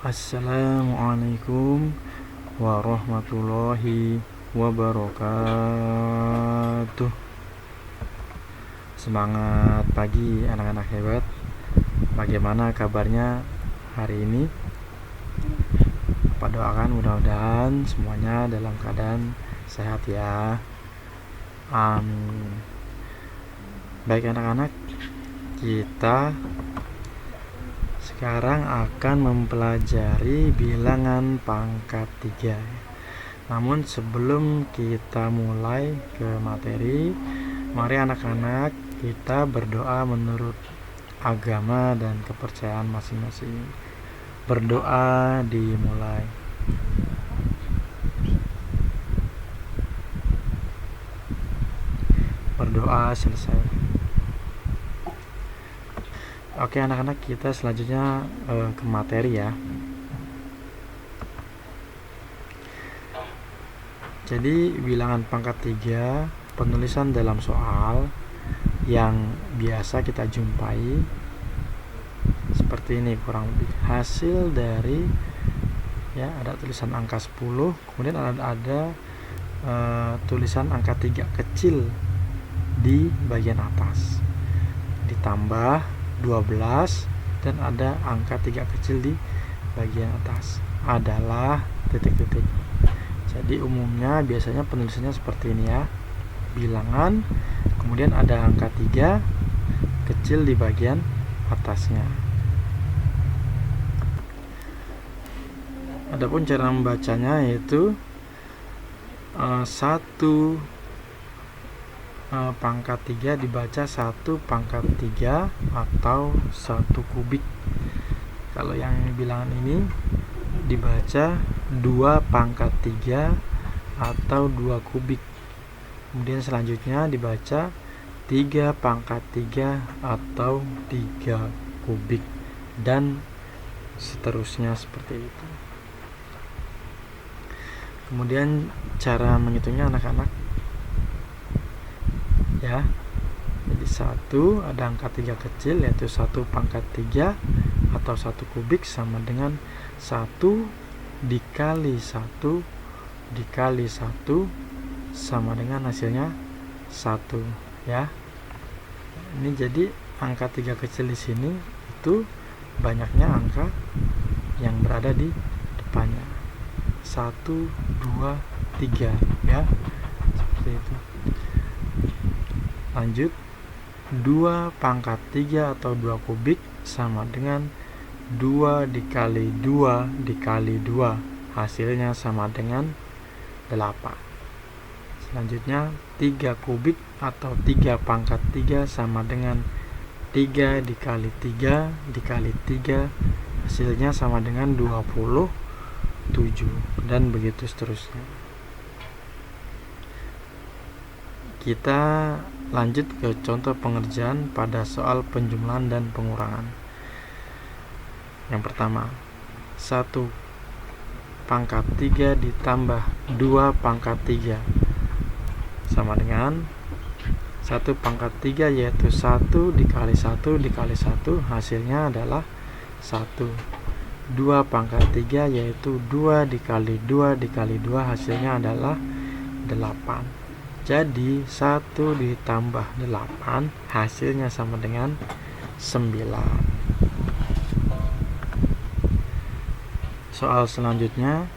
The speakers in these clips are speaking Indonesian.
Assalamualaikum warahmatullahi wabarakatuh. Semangat pagi anak-anak hebat. Bagaimana kabarnya hari ini? Pak doakan mudah-mudahan semuanya dalam keadaan sehat ya. Amin. Baik anak-anak, kita sekarang akan mempelajari bilangan pangkat 3. Namun sebelum kita mulai ke materi, mari anak-anak kita berdoa menurut agama dan kepercayaan masing-masing. Berdoa dimulai. Berdoa selesai. Oke anak-anak, kita selanjutnya ke materi ya. Jadi bilangan pangkat 3, penulisan dalam soal yang biasa kita jumpai seperti ini kurang lebih. Hasil dari ya ada tulisan angka 10, kemudian ada tulisan angka 3 kecil di bagian atas, ditambah 12 dan ada angka 3 kecil di bagian atas adalah titik-titik. Jadi umumnya biasanya penulisannya seperti ini ya. Bilangan, kemudian ada angka 3 kecil di bagian atasnya. Adapun cara membacanya yaitu 1 pangkat 3 dibaca 1 pangkat 3 atau 1 kubik. Kalau yang bilangan ini dibaca 2 pangkat 3 atau 2 kubik. Kemudian selanjutnya dibaca 3 pangkat 3 atau 3 kubik, dan seterusnya seperti itu. Kemudian cara menghitungnya anak-anak ya. Jadi 1 ada angka 3 kecil yaitu 1 pangkat 3 atau 1 kubik sama dengan 1 dikali 1 dikali 1 sama dengan hasilnya 1 ya. Ini jadi angka 3 kecil di sini itu banyaknya angka yang berada di depannya. 1, 2, 3 ya. Seperti itu. Lanjut, 2 pangkat 3 atau 2 kubik sama dengan 2 dikali 2 dikali 2, hasilnya sama dengan 8. Selanjutnya 3 kubik atau 3 pangkat 3 sama dengan 3 dikali 3 dikali 3, hasilnya sama dengan 27, dan begitu seterusnya. Kita lanjut ke contoh pengerjaan pada soal penjumlahan dan pengurangan. Yang pertama, 1 pangkat 3 ditambah 2 pangkat 3 sama dengan 1 pangkat 3 yaitu 1 dikali 1 dikali 1, hasilnya adalah 1. 2 pangkat 3 yaitu 2 dikali 2 dikali 2, hasilnya adalah 8. Jadi 1 ditambah 8 hasilnya sama dengan 9. Soal selanjutnya,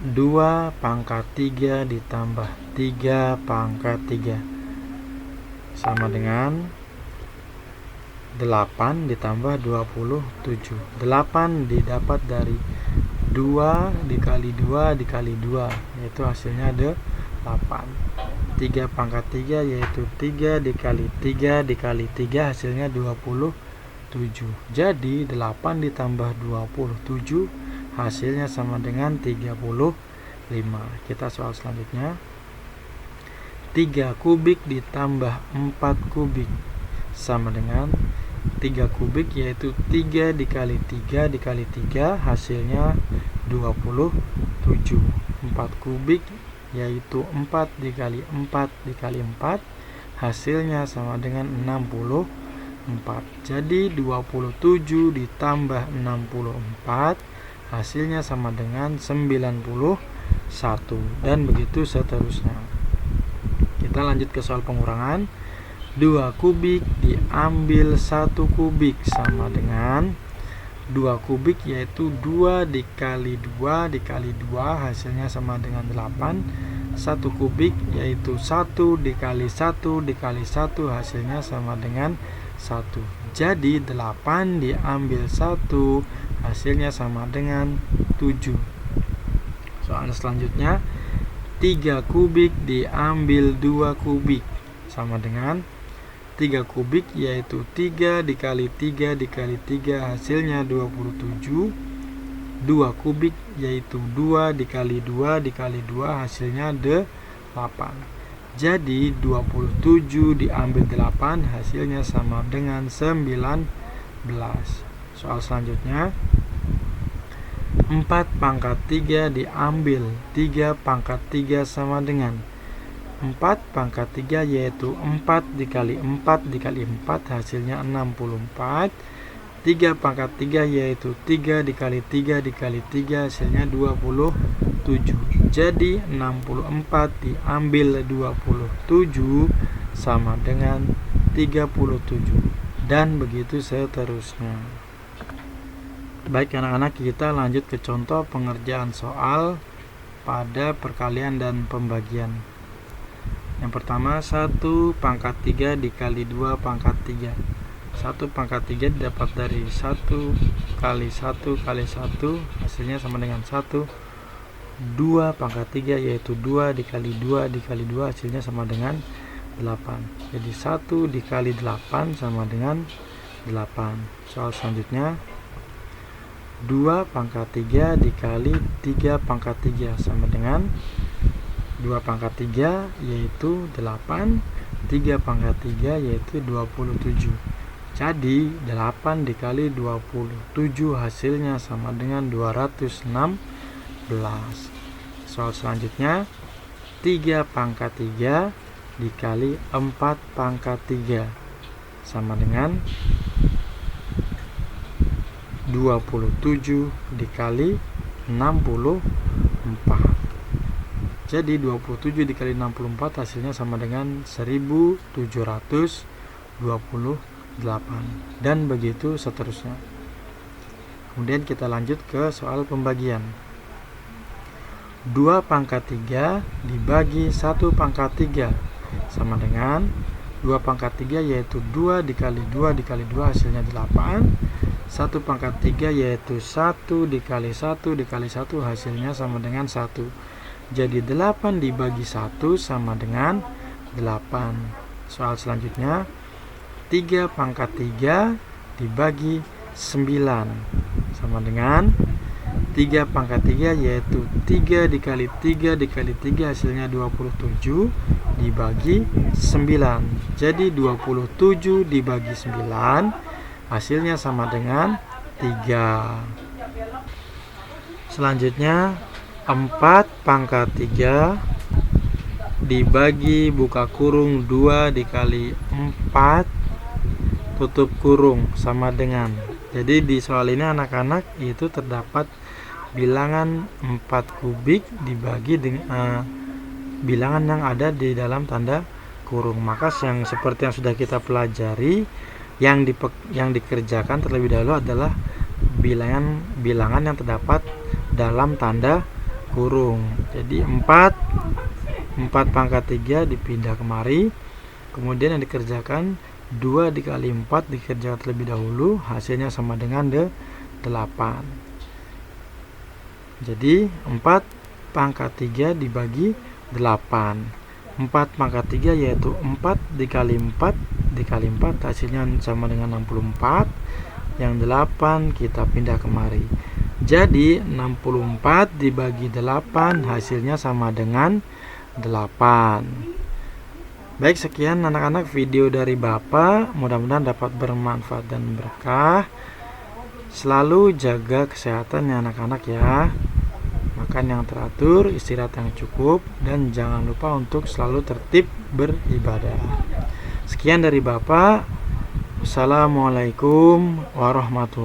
2 pangkat 3 ditambah 3 pangkat 3 sama dengan 8 ditambah 27. 8 didapat dari 2 dikali 2 dikali 2, yaitu hasilnya ada 8. 3 pangkat 3 yaitu 3 dikali 3 dikali 3, hasilnya 27. Jadi 8 ditambah 27 hasilnya sama dengan 35. Kita soal selanjutnya, 3 kubik ditambah 4 kubik sama dengan 3 kubik yaitu 3 dikali 3 dikali 3, hasilnya 27. 4 kubik yaitu 4 dikali 4 dikali 4, hasilnya sama dengan 64. Jadi 27 ditambah 64 hasilnya sama dengan 91, dan begitu seterusnya. Kita lanjut ke soal pengurangan. 2 kubik diambil 1 kubik sama dengan 2 kubik, yaitu 2 dikali 2 dikali 2 hasilnya sama dengan 8. 1 kubik yaitu 1 dikali 1 dikali 1 hasilnya sama dengan 1. Jadi 8 diambil 1 hasilnya sama dengan 7. Soal selanjutnya, 3 kubik diambil 2 kubik sama dengan 3 kubik yaitu 3 dikali 3 dikali 3 hasilnya 27. 2 kubik yaitu 2 dikali 2 dikali 2 hasilnya 8. Jadi 27 diambil 8 hasilnya sama dengan 19. Soal selanjutnya, 4 pangkat 3 diambil 3 pangkat 3 sama dengan 4 pangkat 3 yaitu 4 dikali 4 dikali 4 hasilnya 64. 3 pangkat 3 yaitu 3 dikali 3 dikali 3 hasilnya 27. Jadi 64 diambil 27 sama dengan 37, dan begitu seterusnya. Baik anak-anak, kita lanjut ke contoh pengerjaan soal pada perkalian dan pembagian. Yang pertama, 1 pangkat 3 dikali 2 pangkat 3. 1 pangkat 3 didapat dari 1 kali 1 kali 1 hasilnya sama dengan 1. 2 pangkat 3 yaitu 2 dikali 2 dikali 2 hasilnya sama dengan 8. Jadi 1 dikali 8 sama dengan 8. Soal selanjutnya, 2 pangkat 3 dikali 3 pangkat 3 sama dengan 2 pangkat 3 yaitu 8, 3 pangkat 3 yaitu 27. Jadi 8 dikali 27 hasilnya sama dengan 216. Soal selanjutnya, 3 pangkat 3 dikali 4 pangkat 3 sama dengan 27 dikali 64. Jadi 27 dikali 64 hasilnya sama dengan 1728, dan begitu seterusnya. Kemudian kita lanjut ke soal pembagian. 2 pangkat 3 dibagi 1 pangkat 3 sama dengan 2 pangkat 3 yaitu 2 dikali 2 dikali 2 hasilnya 8. 1 pangkat 3 yaitu 1 dikali 1 dikali 1 hasilnya sama dengan 1. Jadi 8 dibagi 1 sama dengan 8. Soal selanjutnya, 3 pangkat 3 dibagi 9 sama dengan 3 pangkat 3 yaitu 3 dikali 3 dikali 3 hasilnya 27 dibagi 9. Jadi 27 dibagi 9 hasilnya sama dengan 3. Selanjutnya, 4 pangkat 3 dibagi buka kurung 2 dikali 4 tutup kurung sama dengan. Jadi di soal ini anak-anak itu terdapat bilangan 4 kubik dibagi dengan bilangan yang ada di dalam tanda kurung. Maka yang seperti yang sudah kita pelajari, yang dikerjakan terlebih dahulu adalah bilangan yang terdapat dalam tanda kurung. Jadi 4 pangkat 3 dipindah kemari, kemudian yang dikerjakan 2 dikali 4 dikerjakan terlebih dahulu, hasilnya sama dengan 8. Jadi 4 pangkat 3 dibagi 8. 4 pangkat 3 yaitu 4 dikali 4 dikali 4 hasilnya sama dengan 64. Yang 8 kita pindah kemari. Jadi 64 dibagi 8 hasilnya sama dengan 8. Baik, sekian anak-anak video dari Bapak. Mudah-mudahan dapat bermanfaat dan berkah. Selalu jaga kesehatan ya anak-anak ya. Makan yang teratur, istirahat yang cukup, dan jangan lupa untuk selalu tertib beribadah. Sekian dari Bapak. Assalamualaikum warahmatullahi wabarakatuh.